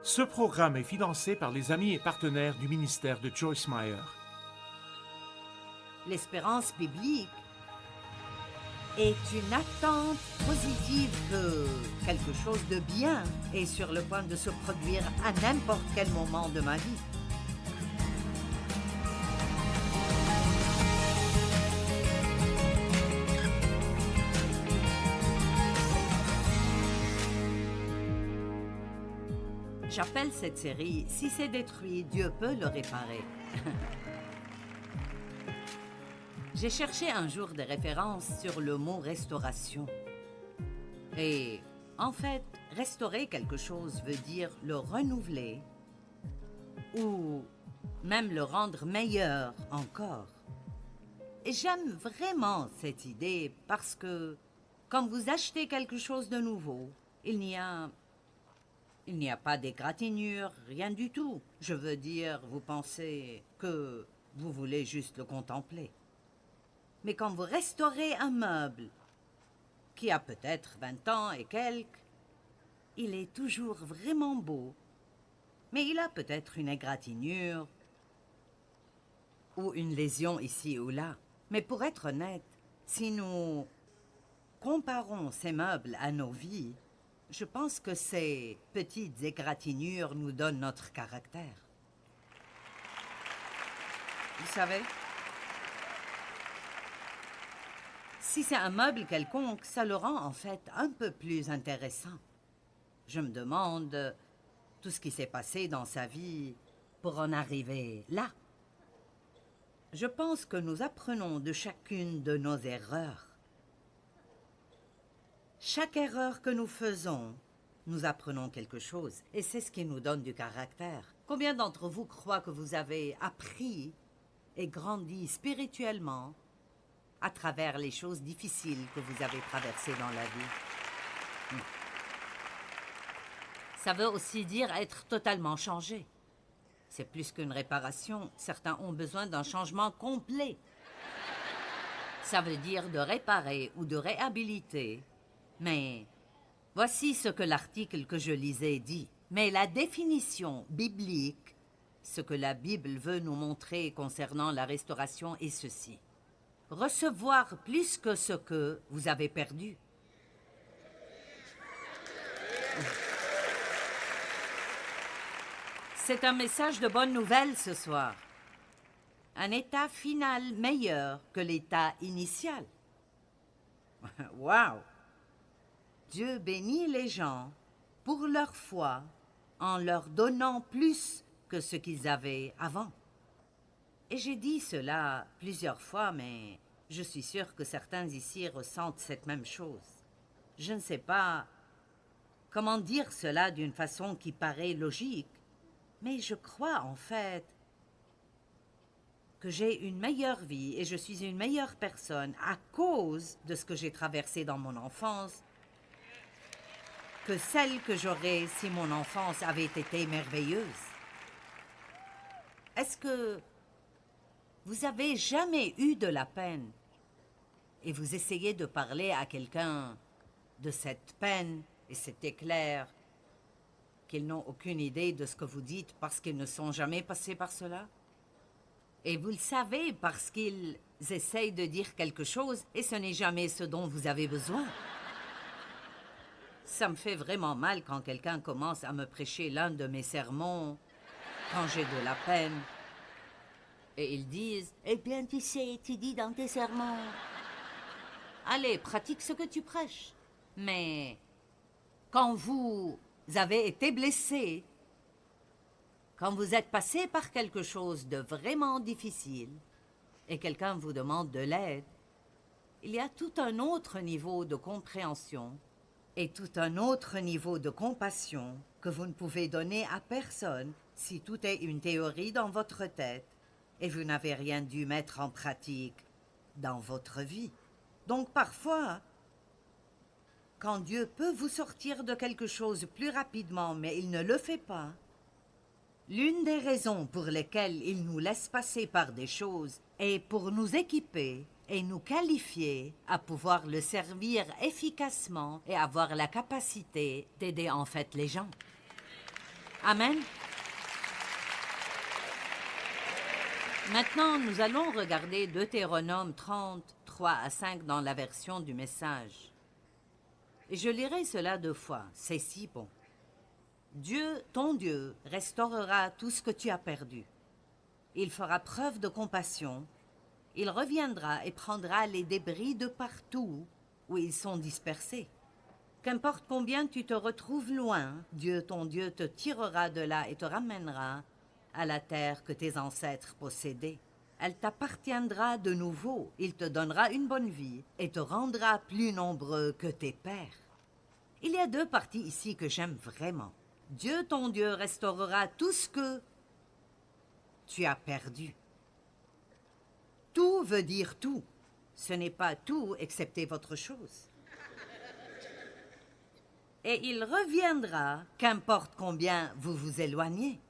Ce programme est financé par les amis et partenaires du ministère de Joyce Meyer. L'espérance biblique est une attente positive que quelque chose de bien est sur le point de se produire à n'importe quel moment de ma vie. J'appelle cette série « Si c'est détruit, Dieu peut le réparer ». J'ai cherché un jour des références sur le mot « restauration ». Et en fait, restaurer quelque chose veut dire le renouveler ou même le rendre meilleur encore. Et j'aime vraiment cette idée parce que quand vous achetez quelque chose de nouveau, il n'y a pas d'égratignure, rien du tout. Je veux dire, vous pensez que vous voulez juste le contempler. Mais quand vous restaurez un meuble qui a peut-être 20 ans et quelques, il est toujours vraiment beau. Mais il a peut-être une égratignure ou une lésion ici ou là. Mais pour être honnête, si nous comparons ces meubles à nos vies, je pense que ces petites égratignures nous donnent notre caractère. Vous savez, si c'est un meuble quelconque, ça le rend en fait un peu plus intéressant. Je me demande tout ce qui s'est passé dans sa vie pour en arriver là. Je pense que nous apprenons de chacune de nos erreurs. Chaque erreur que nous faisons, nous apprenons quelque chose, et c'est ce qui nous donne du caractère. Combien d'entre vous croient que vous avez appris et grandi spirituellement à travers les choses difficiles que vous avez traversées dans la vie? Ça veut aussi dire être totalement changé. C'est plus qu'une réparation. Certains ont besoin d'un changement complet. Ça veut dire de réparer ou de réhabiliter. Mais voici ce que l'article que je lisais dit. Mais la définition biblique, ce que la Bible veut nous montrer concernant la restauration est ceci. Recevoir plus que ce que vous avez perdu. C'est un message de bonne nouvelle ce soir. Un état final meilleur que l'état initial. Wow! Dieu bénit les gens pour leur foi en leur donnant plus que ce qu'ils avaient avant. Et j'ai dit cela plusieurs fois, mais je suis sûre que certains ici ressentent cette même chose. Je ne sais pas comment dire cela d'une façon qui paraît logique, mais je crois en fait que j'ai une meilleure vie et je suis une meilleure personne à cause de ce que j'ai traversé dans mon enfance que celle que j'aurais si mon enfance avait été merveilleuse. Est-ce que vous avez jamais eu de la peine et vous essayez de parler à quelqu'un de cette peine et c'est clair qu'ils n'ont aucune idée de ce que vous dites parce qu'ils ne sont jamais passés par cela? Et vous le savez parce qu'ils essayent de dire quelque chose et ce n'est jamais ce dont vous avez besoin. Ça me fait vraiment mal quand quelqu'un commence à me prêcher l'un de mes sermons, quand j'ai de la peine. Et ils disent, « Eh bien, tu sais, tu dis dans tes sermons. Allez, pratique ce que tu prêches. » Mais quand vous avez été blessé, quand vous êtes passé par quelque chose de vraiment difficile et quelqu'un vous demande de l'aide, il y a tout un autre niveau de compréhension et tout un autre niveau de compassion que vous ne pouvez donner à personne si tout est une théorie dans votre tête et vous n'avez rien dû mettre en pratique dans votre vie. Donc parfois, quand Dieu peut vous sortir de quelque chose plus rapidement, mais il ne le fait pas, l'une des raisons pour lesquelles il nous laisse passer par des choses est pour nous équiper et nous qualifier à pouvoir le servir efficacement et avoir la capacité d'aider en fait les gens. Amen. Maintenant, nous allons regarder Deutéronome 30, 3 à 5 dans la version du Message. Et je lirai cela 2 fois, c'est si bon. Dieu, ton Dieu, restaurera tout ce que tu as perdu. Il fera preuve de compassion. Il reviendra et prendra les débris de partout où ils sont dispersés. Qu'importe combien tu te retrouves loin, Dieu, ton Dieu, te tirera de là et te ramènera à la terre que tes ancêtres possédaient. Elle t'appartiendra de nouveau. Il te donnera une bonne vie et te rendra plus nombreux que tes pères. Il y a 2 parties ici que j'aime vraiment. Dieu, ton Dieu, restaurera tout ce que tu as perdu. Tout veut dire tout. Ce n'est pas tout excepté votre chose. Et il reviendra, qu'importe combien vous vous éloignez.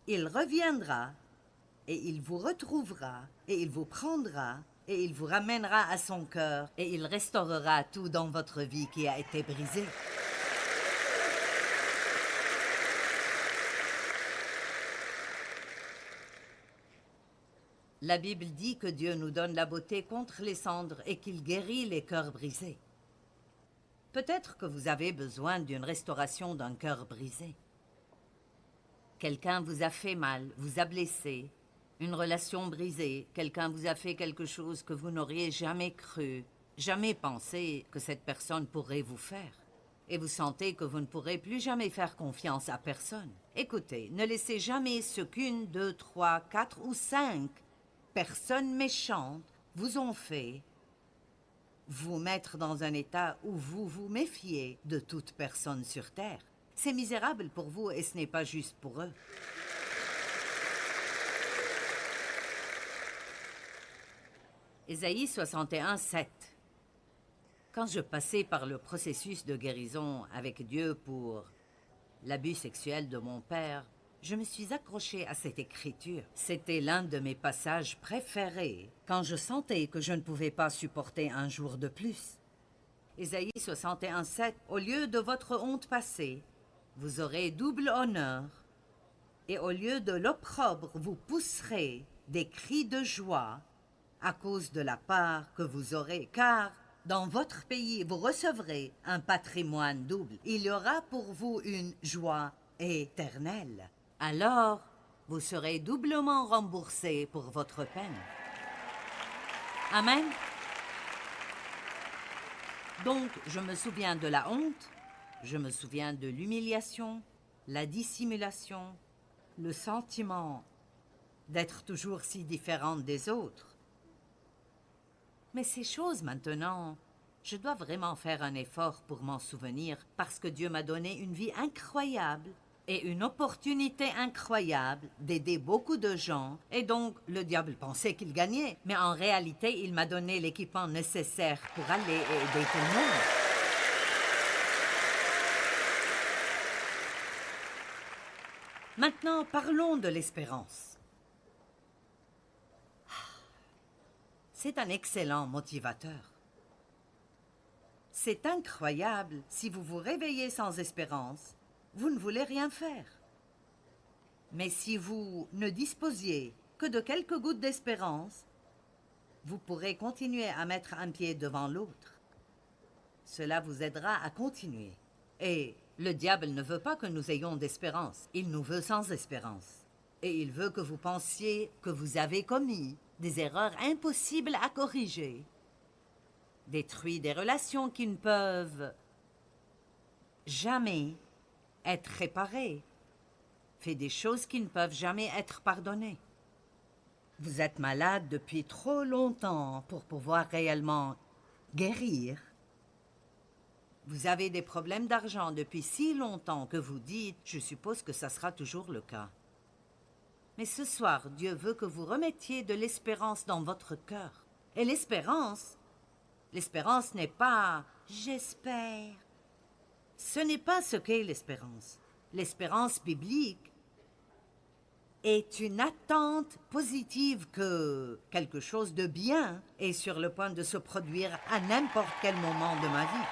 Il reviendra, et il vous retrouvera, et il vous prendra, et il vous ramènera à son cœur, et il restaurera tout dans votre vie qui a été brisé. La Bible dit que Dieu nous donne la beauté contre les cendres et qu'il guérit les cœurs brisés. Peut-être que vous avez besoin d'une restauration d'un cœur brisé. Quelqu'un vous a fait mal, vous a blessé, une relation brisée, quelqu'un vous a fait quelque chose que vous n'auriez jamais cru, jamais pensé que cette personne pourrait vous faire. Et vous sentez que vous ne pourrez plus jamais faire confiance à personne. Écoutez, ne laissez jamais ce qu'une, 2, 3, 4 ou 5 personnes méchantes vous ont fait vous mettre dans un état où vous vous méfiez de toute personne sur terre. C'est misérable pour vous et ce n'est pas juste pour eux. Ésaïe 61, 7. Quand je passais par le processus de guérison avec Dieu pour l'abus sexuel de mon père, je me suis accrochée à cette écriture. C'était l'un de mes passages préférés quand je sentais que je ne pouvais pas supporter un jour de plus. Ésaïe 61, 7. Au lieu de votre honte passée, vous aurez double honneur, et au lieu de l'opprobre, vous pousserez des cris de joie à cause de la part que vous aurez, car dans votre pays, vous recevrez un patrimoine double. Il y aura pour vous une joie éternelle. Alors, vous serez doublement remboursé pour votre peine. Amen. Donc, je me souviens de la honte, je me souviens de l'humiliation, la dissimulation, le sentiment d'être toujours si différente des autres. Mais ces choses maintenant, je dois vraiment faire un effort pour m'en souvenir parce que Dieu m'a donné une vie incroyable et une opportunité incroyable d'aider beaucoup de gens. Et donc, le diable pensait qu'il gagnait. Mais en réalité, il m'a donné l'équipement nécessaire pour aller et aider tout le monde. Maintenant, parlons de l'espérance. C'est un excellent motivateur. C'est incroyable si vous vous réveillez sans espérance. Vous ne voulez rien faire. Mais si vous ne disposiez que de quelques gouttes d'espérance, vous pourrez continuer à mettre un pied devant l'autre. Cela vous aidera à continuer. Et le diable ne veut pas que nous ayons d'espérance. Il nous veut sans espérance. Et il veut que vous pensiez que vous avez commis des erreurs impossibles à corriger, détruit des relations qui ne peuvent jamais être réparées, fait des choses qui ne peuvent jamais être pardonnées. Vous êtes malade depuis trop longtemps pour pouvoir réellement guérir. Vous avez des problèmes d'argent depuis si longtemps que vous dites « Je suppose que ça sera toujours le cas ». Mais ce soir, Dieu veut que vous remettiez de l'espérance dans votre cœur. Et l'espérance n'est pas « j'espère ». Ce n'est pas ce qu'est l'espérance. L'espérance biblique est une attente positive que quelque chose de bien est sur le point de se produire à n'importe quel moment de ma vie.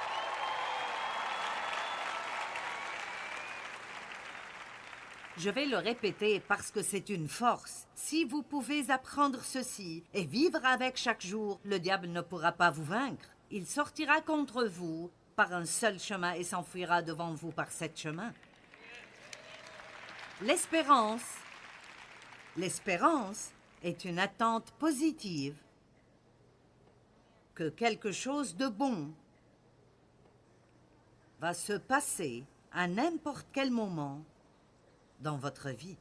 Je vais le répéter parce que c'est une force. Si vous pouvez apprendre ceci et vivre avec chaque jour, le diable ne pourra pas vous vaincre. Il sortira contre vous par un seul chemin et s'enfuira devant vous par 7 chemins. L'espérance est une attente positive que quelque chose de bon va se passer à n'importe quel moment dans votre vie.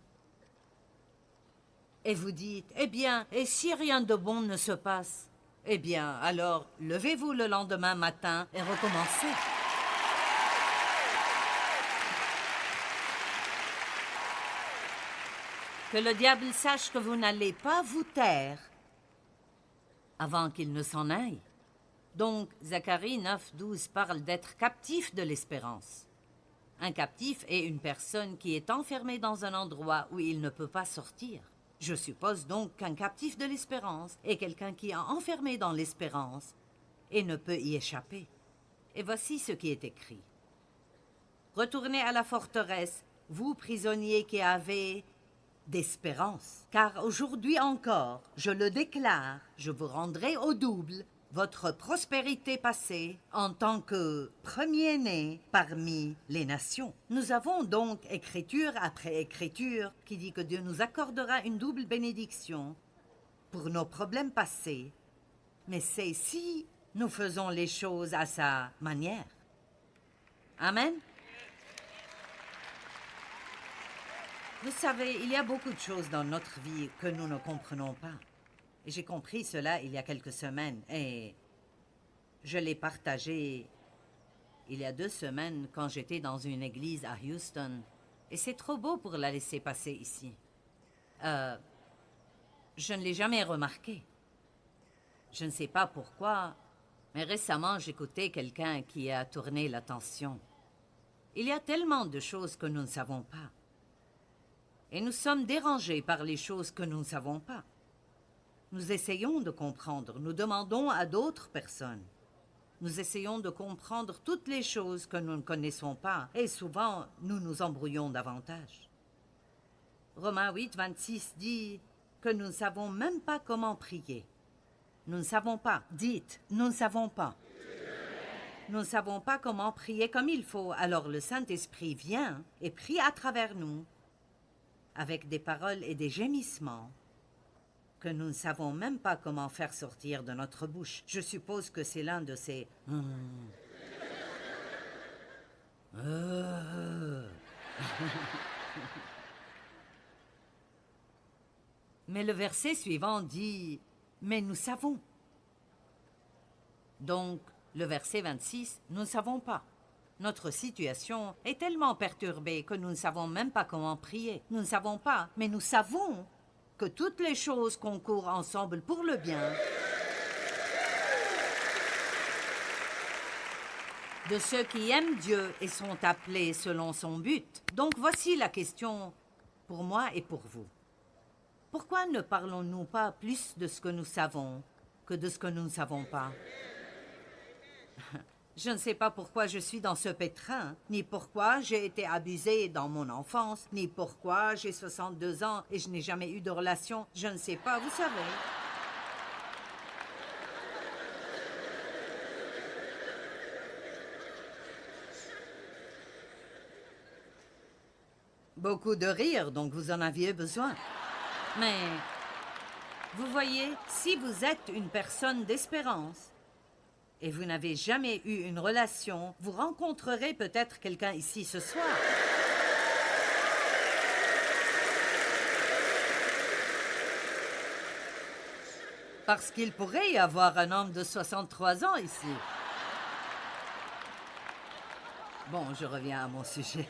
Et vous dites, eh bien, et si rien de bon ne se passe? Eh bien, alors, levez-vous le lendemain matin et recommencez. Que le diable sache que vous n'allez pas vous taire avant qu'il ne s'en aille. Donc, Zacharie 9:12 parle d'être captif de l'espérance. Un captif est une personne qui est enfermée dans un endroit où il ne peut pas sortir. Je suppose donc qu'un captif de l'espérance est quelqu'un qui est enfermé dans l'espérance et ne peut y échapper. Et voici ce qui est écrit. Retournez à la forteresse, vous prisonniers qui avez d'espérance. Car aujourd'hui encore, je le déclare, je vous rendrai au double votre prospérité passée en tant que premier-né parmi les nations. Nous avons donc écriture après écriture qui dit que Dieu nous accordera une double bénédiction pour nos problèmes passés, mais c'est si nous faisons les choses à sa manière. Amen. Vous savez, il y a beaucoup de choses dans notre vie que nous ne comprenons pas. Et j'ai compris cela il y a quelques semaines et je l'ai partagé il y a 2 semaines quand j'étais dans une église à Houston. Et c'est trop beau pour la laisser passer ici. Je ne l'ai jamais remarqué. Je ne sais pas pourquoi, mais récemment j'écoutais quelqu'un qui a tourné l'attention. Il y a tellement de choses que nous ne savons pas. Et nous sommes dérangés par les choses que nous ne savons pas. Nous essayons de comprendre, nous demandons à d'autres personnes. Nous essayons de comprendre toutes les choses que nous ne connaissons pas, et souvent, nous nous embrouillons davantage. Romains 8:26 dit que nous ne savons même pas comment prier. Nous ne savons pas. Dites, nous ne savons pas. Nous ne savons pas comment prier comme il faut, alors le Saint-Esprit vient et prie à travers nous, avec des paroles et des gémissements que nous ne savons même pas comment faire sortir de notre bouche. Je suppose que c'est l'un de ces... Mais le verset suivant dit « Mais nous savons ». Donc, le verset 26, nous ne savons pas. Notre situation est tellement perturbée que nous ne savons même pas comment prier. Nous ne savons pas, mais nous savons que toutes les choses concourent ensemble pour le bien de ceux qui aiment Dieu et sont appelés selon son but. Donc voici la question pour moi et pour vous. Pourquoi ne parlons-nous pas plus de ce que nous savons que de ce que nous ne savons pas? Je ne sais pas pourquoi je suis dans ce pétrin, ni pourquoi j'ai été abusée dans mon enfance, ni pourquoi j'ai 62 ans et je n'ai jamais eu de relation. Je ne sais pas, vous savez. Beaucoup de rire, donc vous en aviez besoin. Mais, vous voyez, si vous êtes une personne d'espérance, et vous n'avez jamais eu une relation, vous rencontrerez peut-être quelqu'un ici ce soir. Parce qu'il pourrait y avoir un homme de 63 ans ici. Bon, je reviens à mon sujet.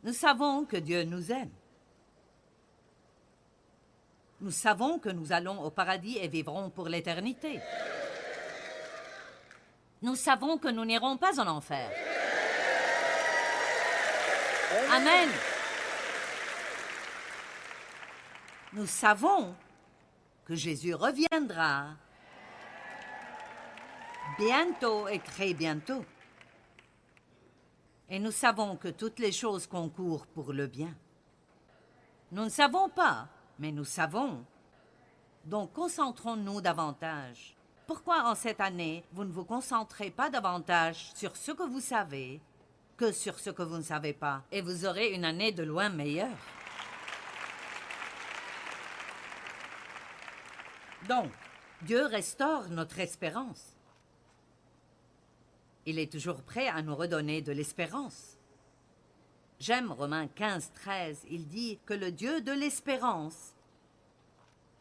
Nous savons que Dieu nous aime. Nous savons que nous allons au paradis et vivrons pour l'éternité. Nous savons que nous n'irons pas en enfer. Amen. Nous savons que Jésus reviendra bientôt et très bientôt. Et nous savons que toutes les choses concourent pour le bien. Nous ne savons pas, mais nous savons. Donc concentrons-nous davantage. Pourquoi en cette année, vous ne vous concentrez pas davantage sur ce que vous savez que sur ce que vous ne savez pas, et vous aurez une année de loin meilleure. Donc, Dieu restaure notre espérance. Il est toujours prêt à nous redonner de l'espérance. J'aime Romains 15, 13. Il dit que le Dieu de l'espérance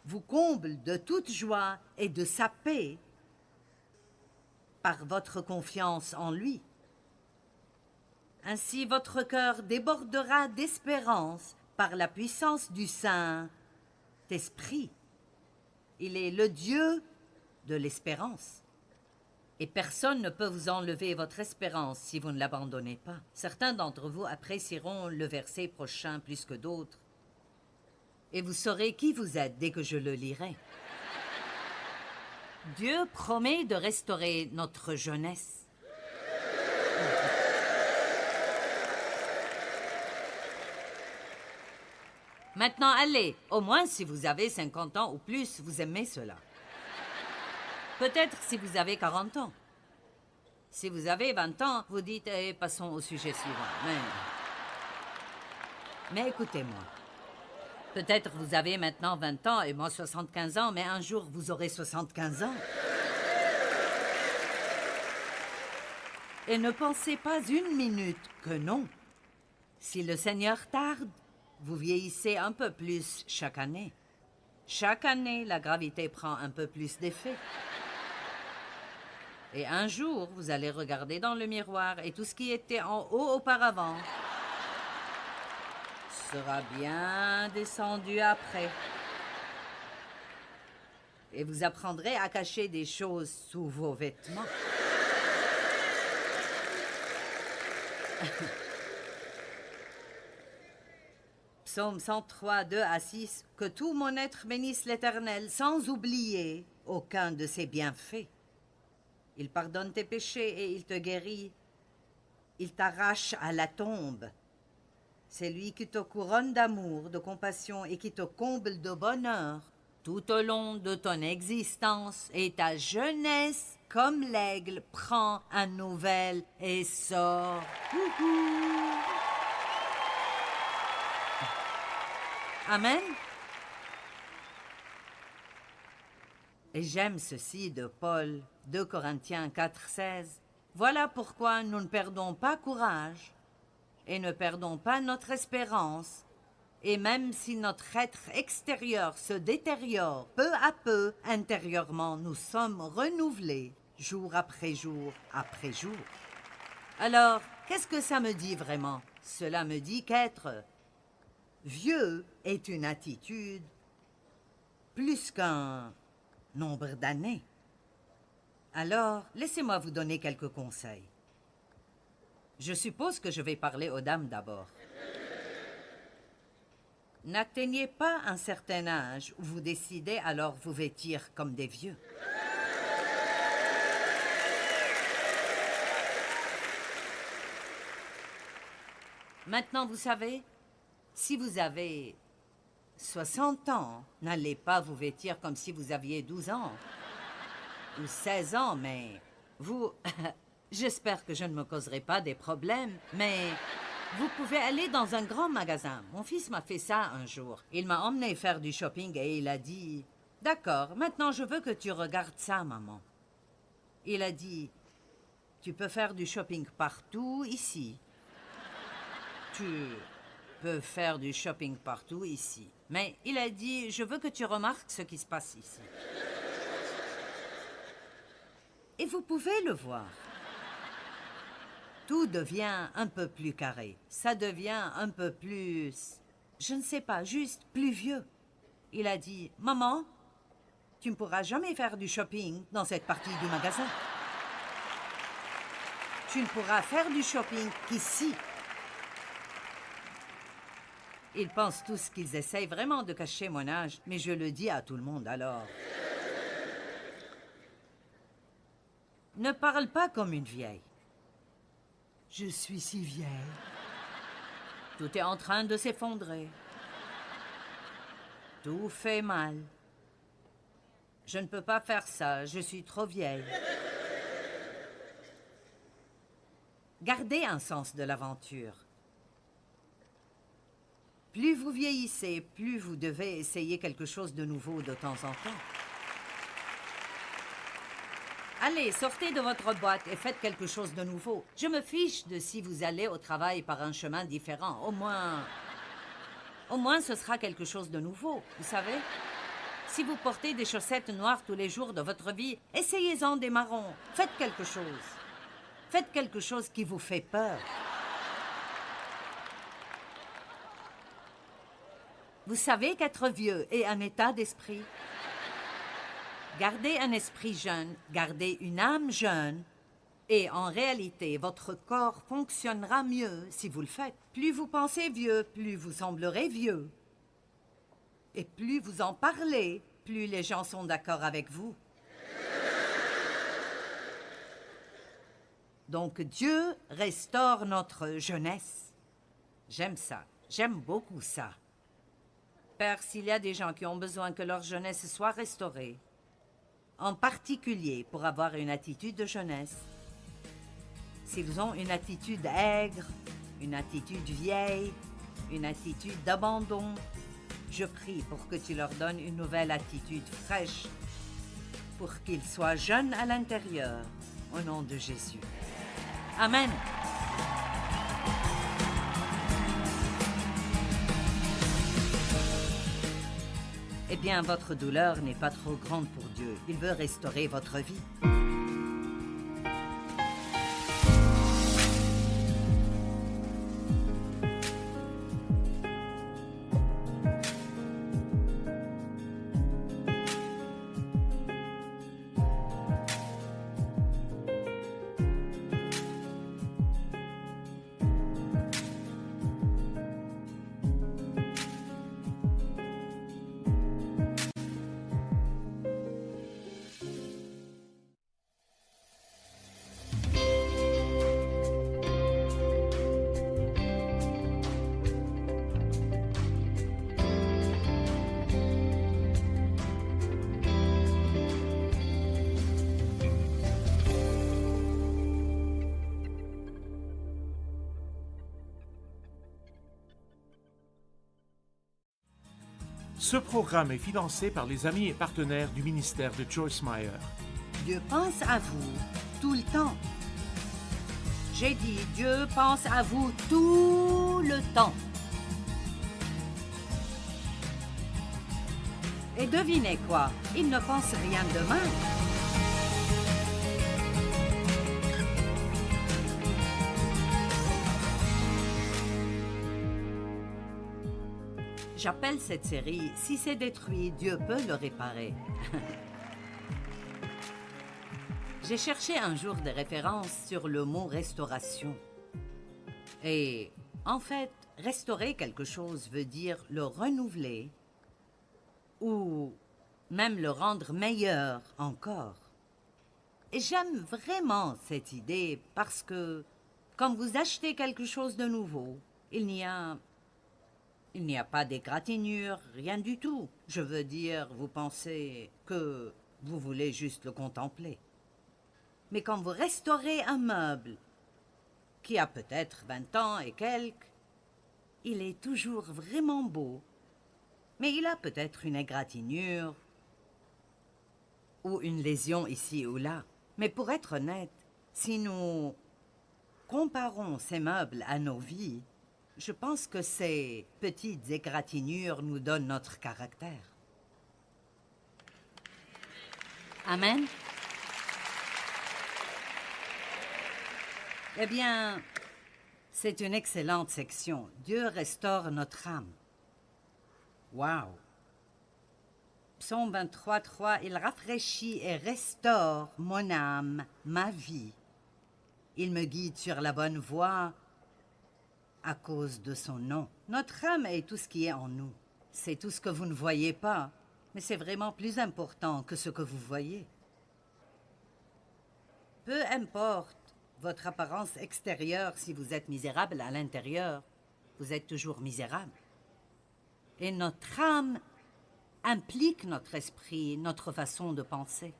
vous comble de toute joie et de sa paix par votre confiance en lui. Ainsi votre cœur débordera d'espérance par la puissance du Saint-Esprit. Il est le Dieu de l'espérance. Et personne ne peut vous enlever votre espérance si vous ne l'abandonnez pas. Certains d'entre vous apprécieront le verset prochain plus que d'autres. Et vous saurez qui vous êtes dès que je le lirai. Dieu promet de restaurer notre jeunesse. Maintenant, allez, au moins si vous avez 50 ans ou plus, vous aimez cela. Peut-être si vous avez 40 ans. Si vous avez 20 ans, vous dites « passons au sujet suivant ». Mais écoutez-moi. Peut-être vous avez maintenant 20 ans et moi 75 ans, mais un jour vous aurez 75 ans. Et ne pensez pas une minute que non. Si le Seigneur tarde, vous vieillissez un peu plus chaque année. Chaque année, la gravité prend un peu plus d'effet. Et un jour, vous allez regarder dans le miroir et tout ce qui était en haut auparavant sera bien descendu après. Et vous apprendrez à cacher des choses sous vos vêtements. Psaume 103, 2 à 6. Que tout mon être bénisse l'Éternel, sans oublier aucun de ses bienfaits. Il pardonne tes péchés et il te guérit. Il t'arrache à la tombe. C'est lui qui te couronne d'amour, de compassion et qui te comble de bonheur tout au long de ton existence. Et ta jeunesse, comme l'aigle, prend un nouvel essor. Amen. Et j'aime ceci de Paul, 2 Corinthiens 4, 16. Voilà pourquoi nous ne perdons pas courage et ne perdons pas notre espérance. Et même si notre être extérieur se détériore peu à peu, intérieurement, nous sommes renouvelés jour après jour après jour. Alors, qu'est-ce que ça me dit vraiment? Cela me dit qu'être vieux est une attitude plus qu'un nombre d'années. Alors, laissez-moi vous donner quelques conseils. Je suppose que je vais parler aux dames d'abord. N'atteignez pas un certain âge où vous décidez alors vous vêtir comme des vieux. Maintenant, vous savez, si vous avez 60 ans, n'allez pas vous vêtir comme si vous aviez 12 ans ou 16 ans, mais vous... J'espère que je ne me causerai pas des problèmes, mais vous pouvez aller dans un grand magasin. Mon fils m'a fait ça un jour. Il m'a emmené faire du shopping et il a dit « D'accord, maintenant je veux que tu regardes ça, maman. » Il a dit « Tu peux faire du shopping partout ici. Tu peux faire du shopping partout ici. » Mais il a dit « Je veux que tu remarques ce qui se passe ici. » Et vous pouvez le voir. Tout devient un peu plus carré. Ça devient un peu plus... Je ne sais pas, juste plus vieux. Il a dit, « Maman, tu ne pourras jamais faire du shopping dans cette partie du magasin. Tu ne pourras faire du shopping qu'ici. » Ils pensent tous qu'ils essayent vraiment de cacher mon âge, mais je le dis à tout le monde alors. Ne parle pas comme une vieille. Je suis si vieille. Tout est en train de s'effondrer. Tout fait mal. Je ne peux pas faire ça, je suis trop vieille. Gardez un sens de l'aventure. Plus vous vieillissez, plus vous devez essayer quelque chose de nouveau de temps en temps. Allez, sortez de votre boîte et faites quelque chose de nouveau. Je me fiche de si vous allez au travail par un chemin différent. Au moins, ce sera quelque chose de nouveau, vous savez. Si vous portez des chaussettes noires tous les jours de votre vie, essayez-en des marrons. Faites quelque chose. Faites quelque chose qui vous fait peur. Vous savez qu'être vieux est un état d'esprit. Gardez un esprit jeune, gardez une âme jeune, et en réalité, votre corps fonctionnera mieux si vous le faites. Plus vous pensez vieux, plus vous semblerez vieux. Et plus vous en parlez, plus les gens sont d'accord avec vous. Donc Dieu restaure notre jeunesse. J'aime ça, j'aime beaucoup ça. Père, s'il y a des gens qui ont besoin que leur jeunesse soit restaurée, en particulier pour avoir une attitude de jeunesse, s'ils ont une attitude aigre, une attitude vieille, une attitude d'abandon, je prie pour que tu leur donnes une nouvelle attitude fraîche, pour qu'ils soient jeunes à l'intérieur, au nom de Jésus. Amen. Eh bien, votre douleur n'est pas trop grande pour Dieu. Il veut restaurer votre vie. Ce programme est financé par les amis et partenaires du ministère de Joyce Meyer. Dieu pense à vous tout le temps. J'ai dit, Dieu pense à vous tout le temps. Et devinez quoi? Il ne pense rien de mal. J'appelle cette série « Si c'est détruit, Dieu peut le réparer ». J'ai cherché un jour des références sur le mot « restauration ». Et en fait, restaurer quelque chose veut dire le renouveler ou même le rendre meilleur encore. Et j'aime vraiment cette idée parce que quand vous achetez quelque chose de nouveau, il n'y a pas d'égratignure, rien du tout. Je veux dire, vous pensez que vous voulez juste le contempler. Mais quand vous restaurez un meuble qui a peut-être 20 ans et quelques, il est toujours vraiment beau. Mais il a peut-être une égratignure ou une lésion ici ou là. Mais pour être honnête, si nous comparons ces meubles à nos vies, je pense que ces petites égratignures nous donnent notre caractère. Amen. Eh bien, c'est une excellente section. Dieu restaure notre âme. Wow! Psaume 23:3, il rafraîchit et restaure mon âme, ma vie. Il me guide sur la bonne voie à cause de son nom. Notre âme est tout ce qui est en nous. C'est tout ce que vous ne voyez pas, mais c'est vraiment plus important que ce que vous voyez. Peu importe votre apparence extérieure, si vous êtes misérable à l'intérieur, vous êtes toujours misérable. Et notre âme implique notre esprit, notre façon de penser.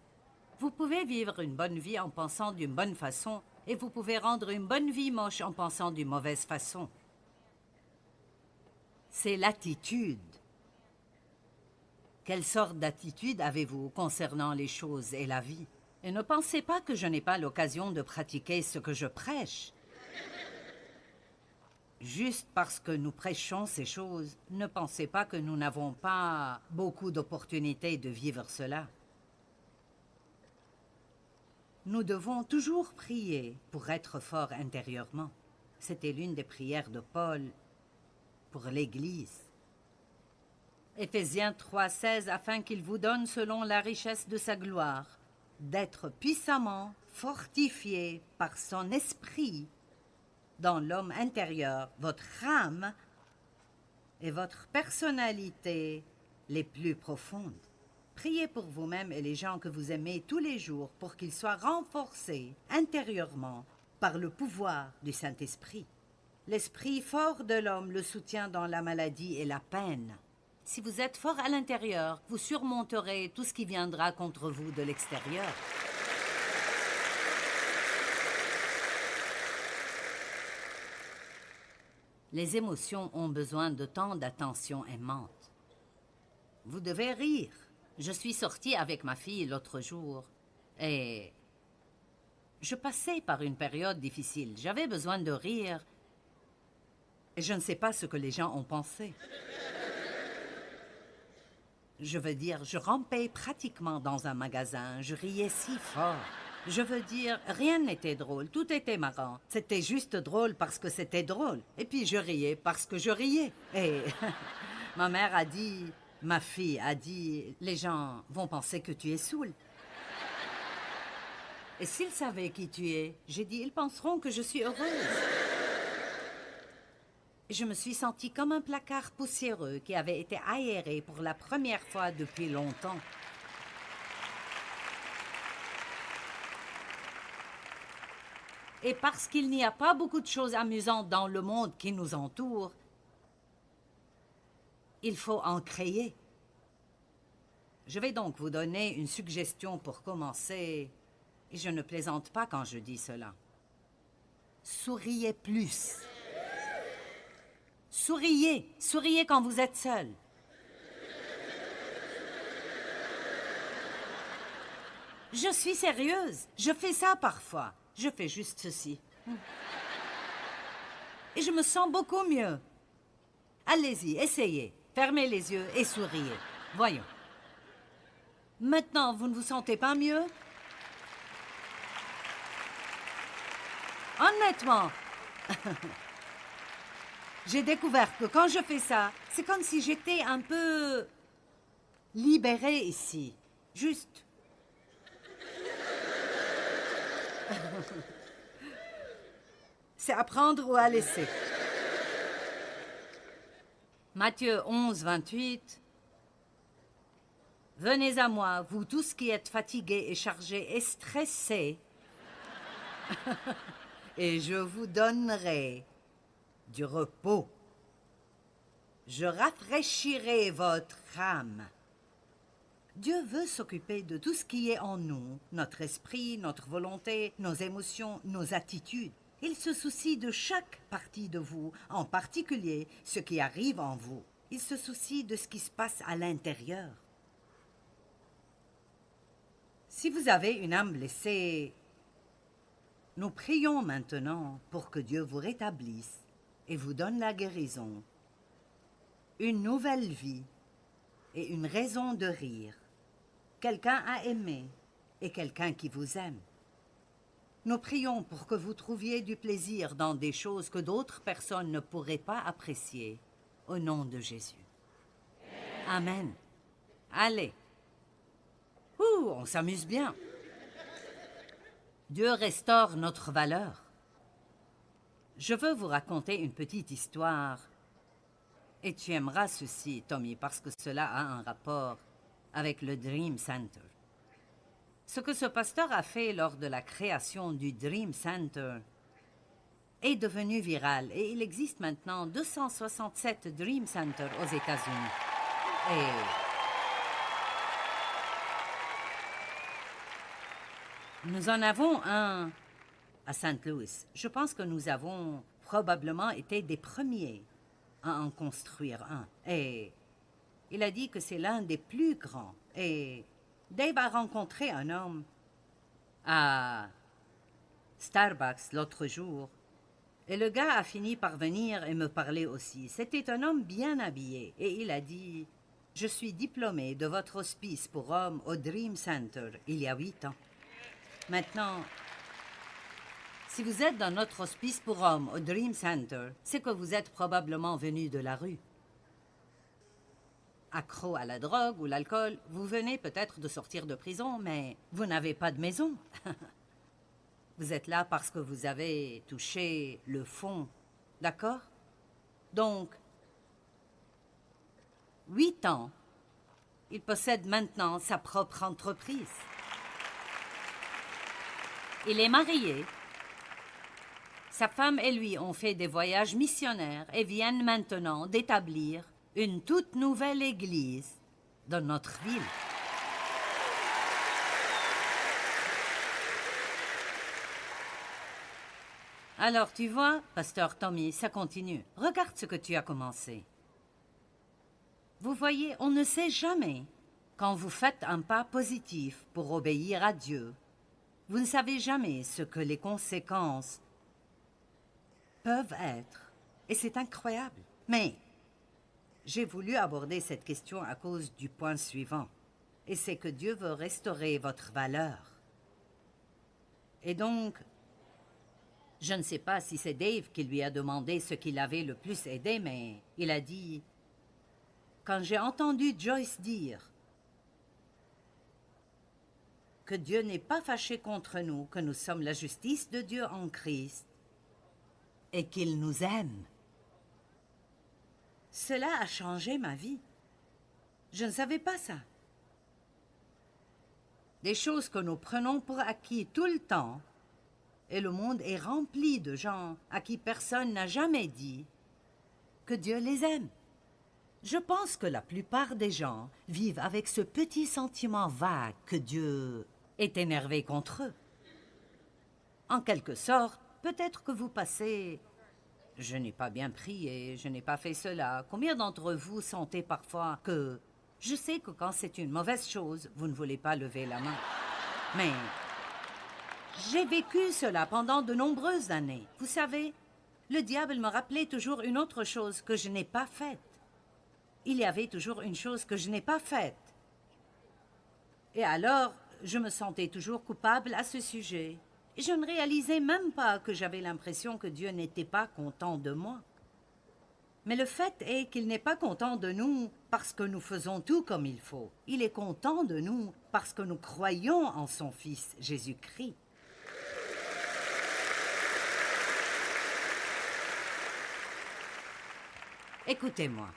Vous pouvez vivre une bonne vie en pensant d'une bonne façon et vous pouvez rendre une bonne vie moche en pensant d'une mauvaise façon. C'est l'attitude. Quelle sorte d'attitude avez-vous concernant les choses et la vie? Et ne pensez pas que je n'ai pas l'occasion de pratiquer ce que je prêche. Juste parce que nous prêchons ces choses, ne pensez pas que nous n'avons pas beaucoup d'opportunités de vivre cela. Nous devons toujours prier pour être forts intérieurement. C'était l'une des prières de Paul pour l'Église. Éphésiens 3,16, afin qu'il vous donne selon la richesse de sa gloire, d'être puissamment fortifié par son esprit dans l'homme intérieur, votre âme et votre personnalité les plus profondes. Priez pour vous-même et les gens que vous aimez tous les jours pour qu'ils soient renforcés intérieurement par le pouvoir du Saint-Esprit. L'esprit fort de l'homme le soutient dans la maladie et la peine. Si vous êtes fort à l'intérieur, vous surmonterez tout ce qui viendra contre vous de l'extérieur. Les émotions ont besoin de tant d'attention aimante. Vous devez rire. Je suis sortie avec ma fille l'autre jour et je passais par une période difficile. J'avais besoin de rire et je ne sais pas ce que les gens ont pensé. Je veux dire, je rampais pratiquement dans un magasin, je riais si fort. Je veux dire, rien n'était drôle, tout était marrant. C'était juste drôle parce que c'était drôle. Et puis je riais parce que je riais. Et ma mère a dit, ma fille a dit, les gens vont penser que tu es saoul. Et s'ils savaient qui tu es, j'ai dit, ils penseront que je suis heureuse. Et je me suis sentie comme un placard poussiéreux qui avait été aéré pour la première fois depuis longtemps. Et parce qu'il n'y a pas beaucoup de choses amusantes dans le monde qui nous entoure, il faut en créer. Je vais donc vous donner une suggestion pour commencer, et je ne plaisante pas quand je dis cela. Souriez plus. Souriez, souriez quand vous êtes seul. Je suis sérieuse, je fais ça parfois. Je fais juste ceci. Et je me sens beaucoup mieux. Allez-y, essayez. Fermez les yeux et souriez. Voyons. Maintenant, vous ne vous sentez pas mieux? Honnêtement, j'ai découvert que quand je fais ça, c'est comme si j'étais un peu libérée ici. Juste. C'est à prendre ou à laisser. Matthieu 11, 28. Venez à moi, vous tous qui êtes fatigués et chargés et stressés, et je vous donnerai du repos. Je rafraîchirai votre âme. Dieu veut s'occuper de tout ce qui est en nous, notre esprit, notre volonté, nos émotions, nos attitudes. Il se soucie de chaque partie de vous, en particulier ce qui arrive en vous. Il se soucie de ce qui se passe à l'intérieur. Si vous avez une âme blessée, nous prions maintenant pour que Dieu vous rétablisse et vous donne la guérison, une nouvelle vie et une raison de rire, quelqu'un à aimer et quelqu'un qui vous aime. Nous prions pour que vous trouviez du plaisir dans des choses que d'autres personnes ne pourraient pas apprécier, au nom de Jésus. Amen. Allez. On s'amuse bien. Dieu restaure notre valeur. Je veux vous raconter une petite histoire. Et tu aimeras ceci, Tommy, parce que cela a un rapport avec le Dream Center. Ce que ce pasteur a fait lors de la création du Dream Center est devenu viral et il existe maintenant 267 Dream Centers aux États-Unis. Et nous en avons un à St. Louis. Je pense que nous avons probablement été des premiers à en construire un. Et il a dit que c'est l'un des plus grands. Et Dave a rencontré un homme à Starbucks l'autre jour. Et le gars a fini par venir et me parler aussi. C'était un homme bien habillé. Et il a dit, « Je suis diplômé de votre hospice pour hommes au Dream Center il y a 8 ans. Maintenant, si vous êtes dans notre hospice pour hommes au Dream Center, c'est que vous êtes probablement venu de la rue. Accro à la drogue ou l'alcool, vous venez peut-être de sortir de prison, mais vous n'avez pas de maison. Vous êtes là parce que vous avez touché le fond, d'accord? Donc, 8 ans, il possède maintenant sa propre entreprise. Il est marié. Sa femme et lui ont fait des voyages missionnaires et viennent maintenant d'établir une toute nouvelle église dans notre ville. Alors, tu vois, pasteur Tommy, ça continue. Regarde ce que tu as commencé. Vous voyez, on ne sait jamais. Quand vous faites un pas positif pour obéir à Dieu, vous ne savez jamais ce que les conséquences peuvent être. Et c'est incroyable. Mais j'ai voulu aborder cette question à cause du point suivant. Et c'est que Dieu veut restaurer votre valeur. Et donc, je ne sais pas si c'est Dave qui lui a demandé ce qui l'avait le plus aidé, mais il a dit, « Quand j'ai entendu Joyce dire que Dieu n'est pas fâché contre nous, que nous sommes la justice de Dieu en Christ et qu'il nous aime, cela a changé ma vie. Je ne savais pas ça. Des choses que nous prenons pour acquis tout le temps, et le monde est rempli de gens à qui personne n'a jamais dit que Dieu les aime. Je pense que la plupart des gens vivent avec ce petit sentiment vague que Dieu est énervé contre eux. En quelque sorte, peut-être que vous passez « Je n'ai pas bien prié, je n'ai pas fait cela ». Combien d'entre vous sentez parfois que « Je sais que quand c'est une mauvaise chose, vous ne voulez pas lever la main. » Mais j'ai vécu cela pendant de nombreuses années. Vous savez, le diable me rappelait toujours une autre chose que je n'ai pas faite. Il y avait toujours une chose que je n'ai pas faite. Et alors, je me sentais toujours coupable à ce sujet. Et je ne réalisais même pas que j'avais l'impression que Dieu n'était pas content de moi. Mais le fait est qu'il n'est pas content de nous parce que nous faisons tout comme il faut. Il est content de nous parce que nous croyons en son Fils, Jésus-Christ. Écoutez-moi.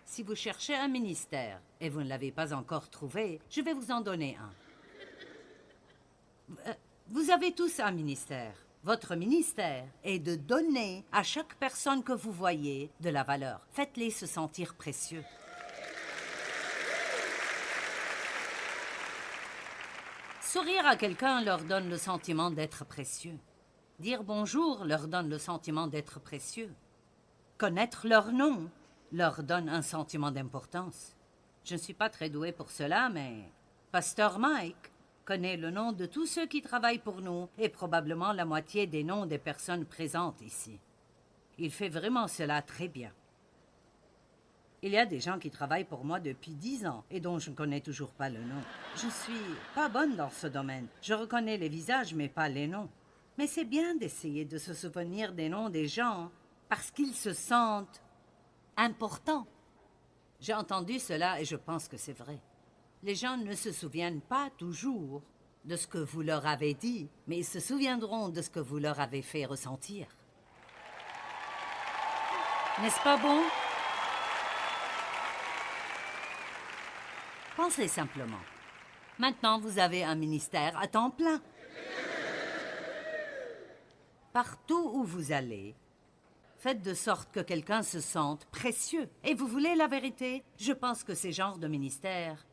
Si vous cherchez un ministère et vous ne l'avez pas encore trouvé, je vais vous en donner un. Vous avez tous un ministère. Votre ministère est de donner à chaque personne que vous voyez de la valeur. Faites-les se sentir précieux. Sourire à quelqu'un leur donne le sentiment d'être précieux. Dire bonjour leur donne le sentiment d'être précieux. Connaître leur nom leur donne un sentiment d'importance. Je ne suis pas très doué pour cela, mais Pasteur Mike connaît le nom de tous ceux qui travaillent pour nous et probablement la moitié des noms des personnes présentes ici. Il fait vraiment cela très bien. Il y a des gens qui travaillent pour moi depuis 10 ans et dont je ne connais toujours pas le nom. Je suis pas bonne dans ce domaine. Je reconnais les visages, mais pas les noms. Mais c'est bien d'essayer de se souvenir des noms des gens parce qu'ils se sentent importants. J'ai entendu cela et je pense que c'est vrai. Les gens ne se souviennent pas toujours de ce que vous leur avez dit, mais ils se souviendront de ce que vous leur avez fait ressentir. N'est-ce pas bon? Pensez simplement. Maintenant, vous avez un ministère à temps plein. Partout où vous allez, faites de sorte que quelqu'un se sente précieux. Et vous voulez la vérité? Je pense que ces genres de ministères,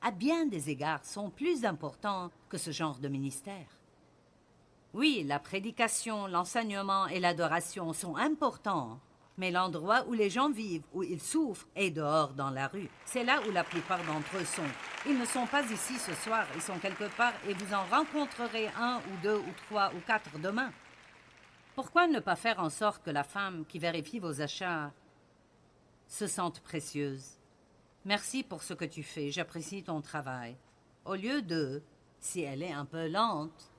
à bien des égards, sont plus importants que ce genre de ministère. Oui, la prédication, l'enseignement et l'adoration sont importants, mais l'endroit où les gens vivent, où ils souffrent, est dehors dans la rue. C'est là où la plupart d'entre eux sont. Ils ne sont pas ici ce soir, ils sont quelque part et vous en rencontrerez un ou deux ou trois ou quatre demain. Pourquoi ne pas faire en sorte que la femme qui vérifie vos achats se sente précieuse? Merci pour ce que tu fais, j'apprécie ton travail. Au lieu de, si elle est un peu lente,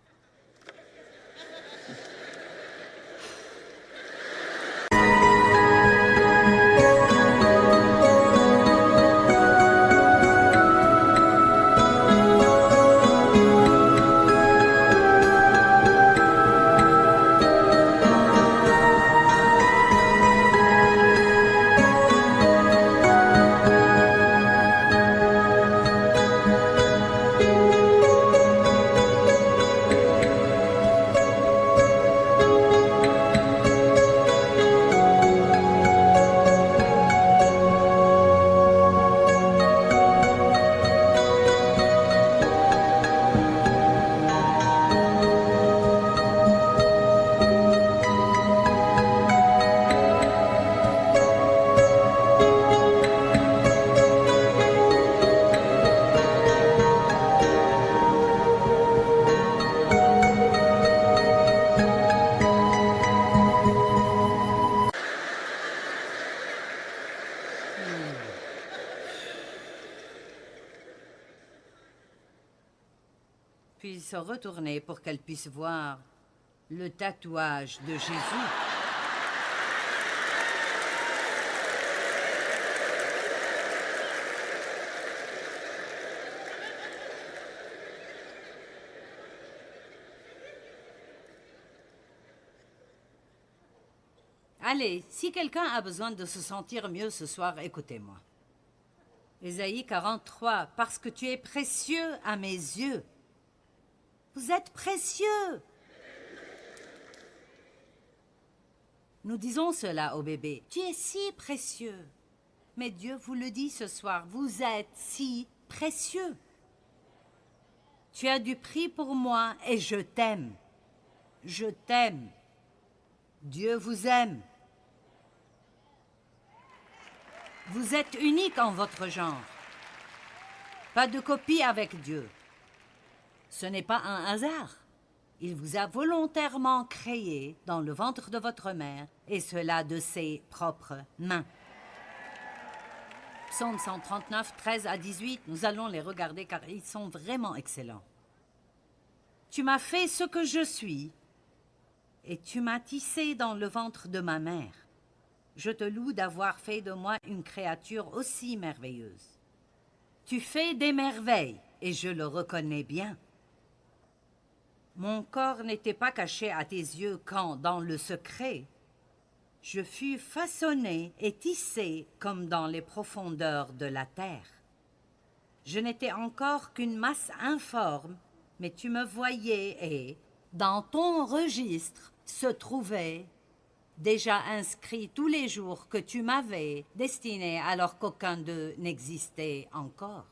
puis se retourner pour qu'elle puisse voir le tatouage de Jésus. Allez, si quelqu'un a besoin de se sentir mieux ce soir, écoutez-moi. Ésaïe 43, parce que tu es précieux à mes yeux. Vous êtes précieux. Nous disons cela au bébé. Tu es si précieux. Mais Dieu vous le dit ce soir, vous êtes si précieux. Tu as du prix pour moi et je t'aime. Je t'aime. Dieu vous aime. Vous êtes unique en votre genre. Pas de copie avec Dieu. Ce n'est pas un hasard. Il vous a volontairement créé dans le ventre de votre mère, et cela de ses propres mains. Psaume 139, 13 à 18, nous allons les regarder car ils sont vraiment excellents. Tu m'as fait ce que je suis, et tu m'as tissé dans le ventre de ma mère. Je te loue d'avoir fait de moi une créature aussi merveilleuse. Tu fais des merveilles, et je le reconnais bien. Mon corps n'était pas caché à tes yeux quand, dans le secret, je fus façonné et tissé comme dans les profondeurs de la terre. Je n'étais encore qu'une masse informe, mais tu me voyais et, dans ton registre, se trouvait déjà inscrit tous les jours que tu m'avais destiné alors qu'aucun d'eux n'existait encore.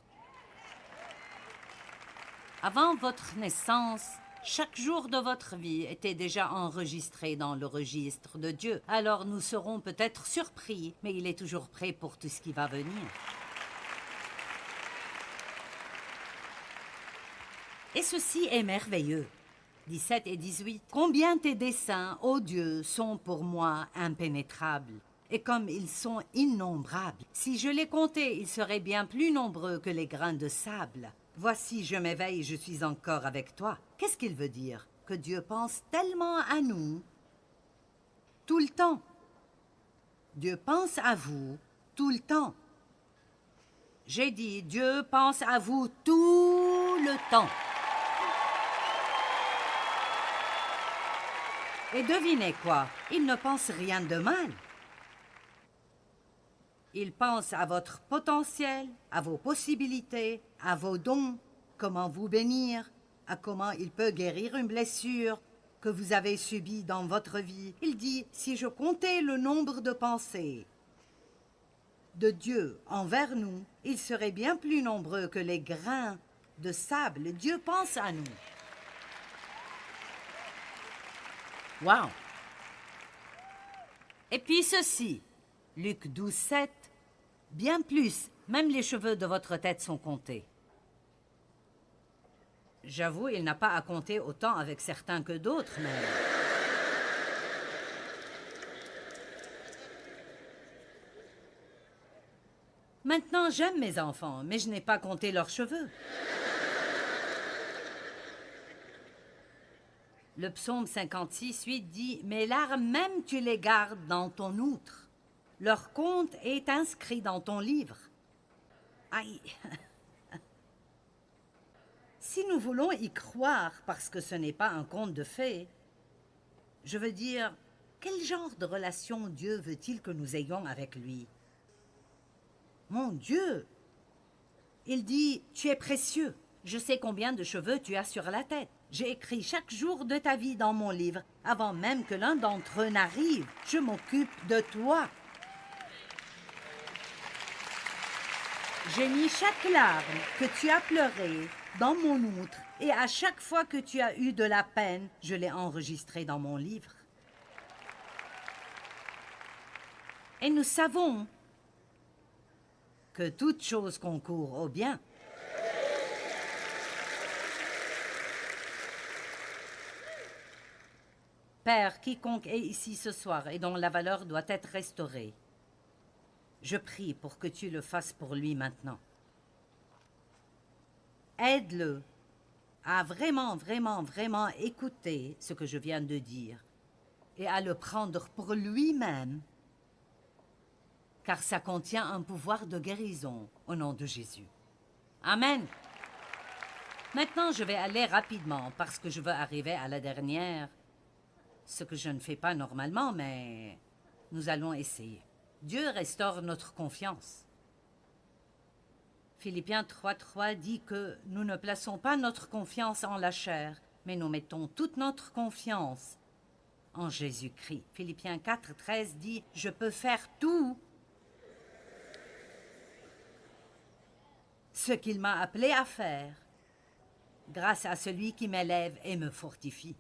Avant votre naissance, chaque jour de votre vie était déjà enregistré dans le registre de Dieu. Alors nous serons peut-être surpris, mais il est toujours prêt pour tout ce qui va venir. Et ceci est merveilleux. 17 et 18. Combien tes desseins, ô Dieu, sont pour moi impénétrables, et comme ils sont innombrables. Si je les comptais, ils seraient bien plus nombreux que les grains de sable. Voici, je m'éveille, je suis encore avec toi. Qu'est-ce qu'il veut dire? Que Dieu pense tellement à nous tout le temps. Dieu pense à vous tout le temps. J'ai dit, Dieu pense à vous tout le temps. Et devinez quoi? Il ne pense rien de mal. Il pense à votre potentiel, à vos possibilités, à vos dons, comment vous bénir, à comment il peut guérir une blessure que vous avez subie dans votre vie. Il dit, si je comptais le nombre de pensées de Dieu envers nous, il serait bien plus nombreux que les grains de sable. Dieu pense à nous. Wow! Et puis ceci, Luc 12, 7, bien plus, même les cheveux de votre tête sont comptés. J'avoue, il n'a pas à compter autant avec certains que d'autres, mais... Maintenant, j'aime mes enfants, mais je n'ai pas compté leurs cheveux. Le psaume 56, 8 dit « Mes larmes même tu les gardes dans ton outre. Leur compte est inscrit dans ton livre. » Aïe! Si nous voulons y croire parce que ce n'est pas un conte de fées, je veux dire, quel genre de relation Dieu veut-il que nous ayons avec lui? Mon Dieu! Il dit, tu es précieux. Je sais combien de cheveux tu as sur la tête. J'ai écrit chaque jour de ta vie dans mon livre. Avant même que l'un d'entre eux n'arrive, je m'occupe de toi. J'ai mis chaque larme que tu as pleurée dans mon outre, et à chaque fois que tu as eu de la peine, je l'ai enregistré dans mon livre. Et nous savons que toute chose concourt au bien. Père, quiconque est ici ce soir et dont la valeur doit être restaurée, je prie pour que tu le fasses pour lui maintenant. Aide-le à vraiment écouter ce que je viens de dire et à le prendre pour lui-même, car ça contient un pouvoir de guérison au nom de Jésus. Amen. Maintenant, je vais aller rapidement parce que je veux arriver à la dernière, ce que je ne fais pas normalement, mais nous allons essayer. Dieu restaure notre confiance. Philippiens 3.3 dit que nous ne plaçons pas notre confiance en la chair, mais nous mettons toute notre confiance en Jésus-Christ. Philippiens 4.13 dit « Je peux faire tout ce qu'il m'a appelé à faire grâce à celui qui m'élève et me fortifie. »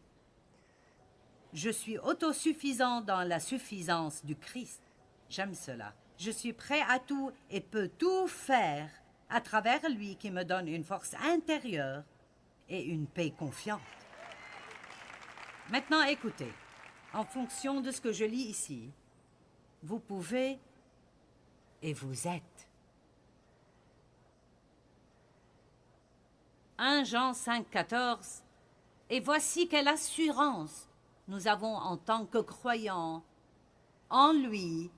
Je suis autosuffisant dans la suffisance du Christ. J'aime cela. Je suis prêt à tout et peux tout faire à travers lui qui me donne une force intérieure et une paix confiante. Maintenant, écoutez. En fonction de ce que je lis ici, vous pouvez et vous êtes. 1 Jean 5,14. Et voici quelle assurance nous avons en tant que croyants en lui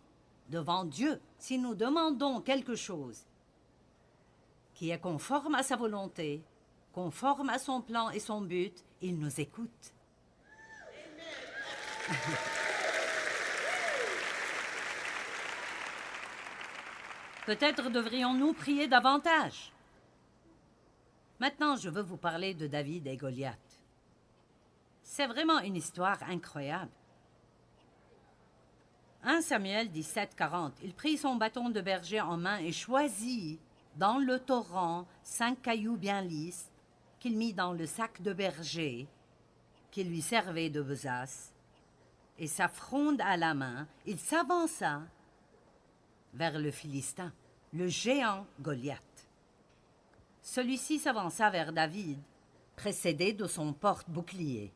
devant Dieu. Si nous demandons quelque chose qui est conforme à sa volonté, conforme à son plan et son but, il nous écoute. Peut-être devrions-nous prier davantage. Maintenant, je veux vous parler de David et Goliath. C'est vraiment une histoire incroyable. 1 Samuel 17,40. Il prit son bâton de berger en main et choisit dans le torrent 5 cailloux bien lisses qu'il mit dans le sac de berger qui lui servait de besace. Et sa fronde à la main, il s'avança vers le Philistin, le géant Goliath. Celui-ci s'avança vers David, précédé de son porte-bouclier.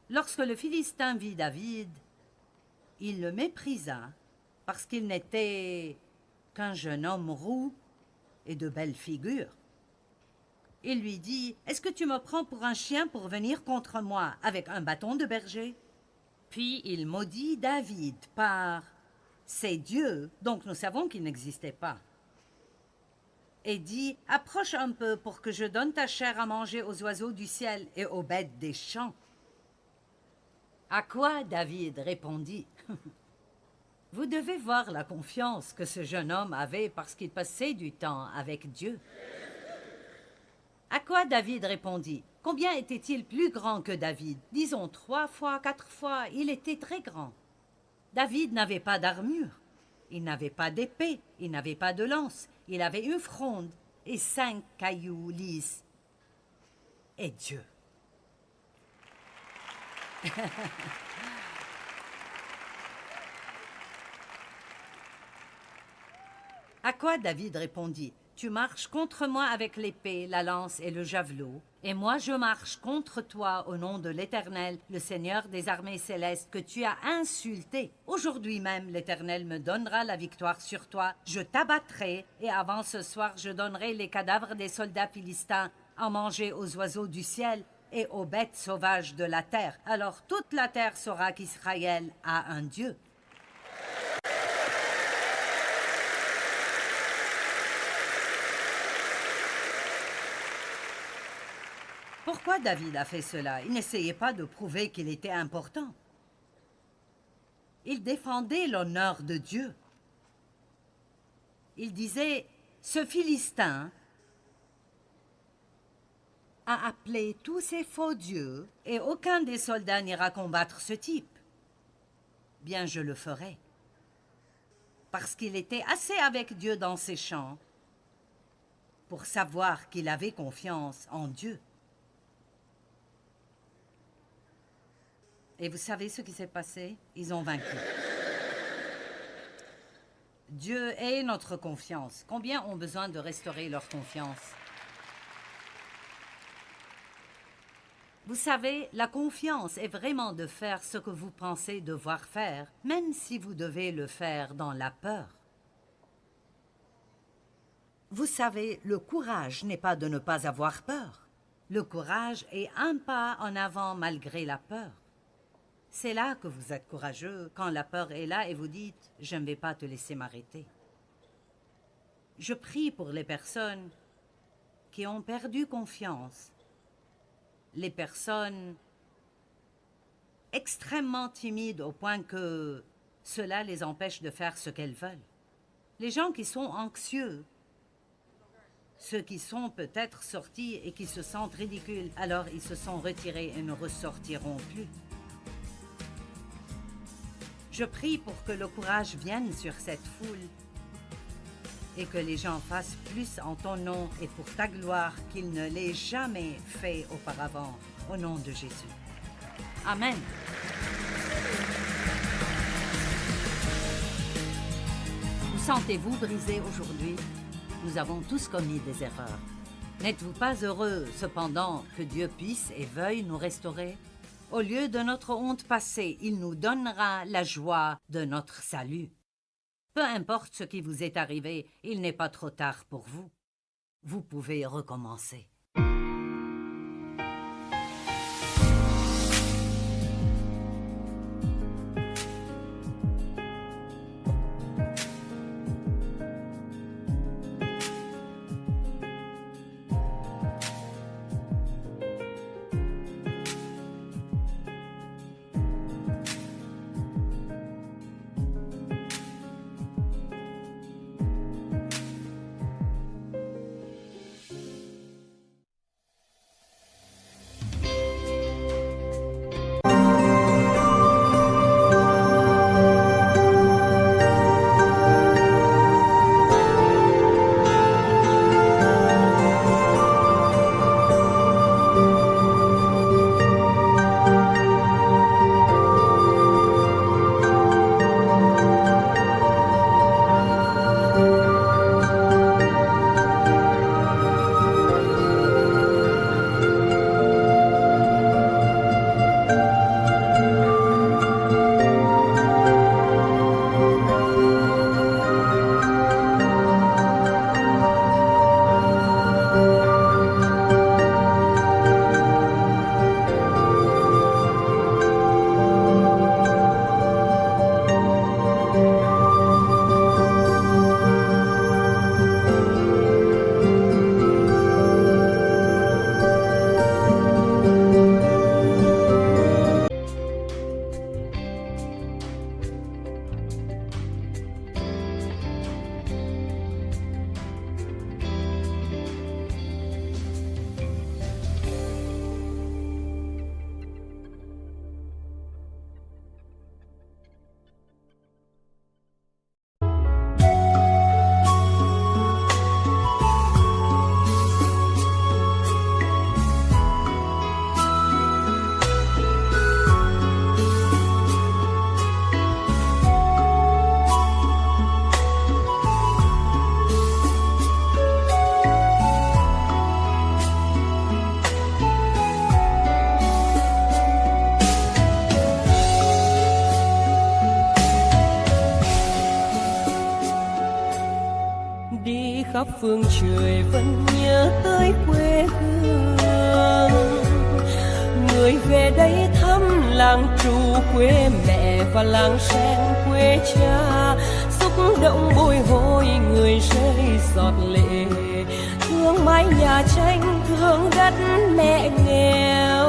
Lorsque le Philistin vit David, il le méprisa parce qu'il n'était qu'un jeune homme roux et de belle figure. Il lui dit « Est-ce que tu me prends pour un chien pour venir contre moi avec un bâton de berger ?» Puis il maudit David par ses dieux, donc nous savons qu'ils n'existaient pas, et dit « Approche un peu pour que je donne ta chair à manger aux oiseaux du ciel et aux bêtes des champs. » À quoi David répondit « Vous devez voir la confiance que ce jeune homme avait parce qu'il passait du temps avec Dieu. À quoi David répondit. Combien était-il plus grand que David? Disons 3 fois, 4 fois, il était très grand. David n'avait pas d'armure, il n'avait pas d'épée, il n'avait pas de lance, il avait une fronde et 5 cailloux lisses. Et Dieu. À quoi David répondit. Tu marches contre moi avec l'épée, la lance et le javelot, et moi je marche contre toi au nom de l'Éternel, le Seigneur des armées célestes, que tu as insulté. Aujourd'hui même l'Éternel me donnera la victoire sur toi, je t'abattrai, et avant ce soir je donnerai les cadavres des soldats philistins à manger aux oiseaux du ciel et aux bêtes sauvages de la terre. Alors toute la terre saura qu'Israël a un Dieu. Pourquoi David a fait cela? Il n'essayait pas de prouver qu'il était important. Il défendait l'honneur de Dieu. Il disait, ce Philistin a appelé tous ses faux dieux et aucun des soldats n'ira combattre ce type. Bien, je le ferai. Parce qu'il était assez avec Dieu dans ses chants pour savoir qu'il avait confiance en Dieu. Et vous savez ce qui s'est passé? Ils ont vaincu. Dieu est notre confiance. Combien ont besoin de restaurer leur confiance? Vous savez, la confiance est vraiment de faire ce que vous pensez devoir faire, même si vous devez le faire dans la peur. Vous savez, le courage n'est pas de ne pas avoir peur. Le courage est un pas en avant malgré la peur. C'est là que vous êtes courageux, quand la peur est là et vous dites « je ne vais pas te laisser m'arrêter ». Je prie pour les personnes qui ont perdu confiance, les personnes extrêmement timides au point que cela les empêche de faire ce qu'elles veulent. Les gens qui sont anxieux, ceux qui sont peut-être sortis et qui se sentent ridicules, alors ils se sont retirés et ne ressortiront plus. Je prie pour que le courage vienne sur cette foule et que les gens fassent plus en ton nom et pour ta gloire qu'ils ne l'aient jamais fait auparavant, au nom de Jésus. Amen. Vous sentez-vous brisé aujourd'hui? Nous avons tous commis des erreurs. N'êtes-vous pas heureux, cependant, que Dieu puisse et veuille nous restaurer? Au lieu de notre honte passée, il nous donnera la joie de notre salut. Peu importe ce qui vous est arrivé, il n'est pas trop tard pour vous. Vous pouvez recommencer. khắp phương trời vẫn nhớ tới quê hương. Người về đây thăm làng Trù quê mẹ và làng Sen quê cha, xúc động bồi hồi người rơi giọt lệ, thương mái nhà tranh thương đất mẹ nghèo.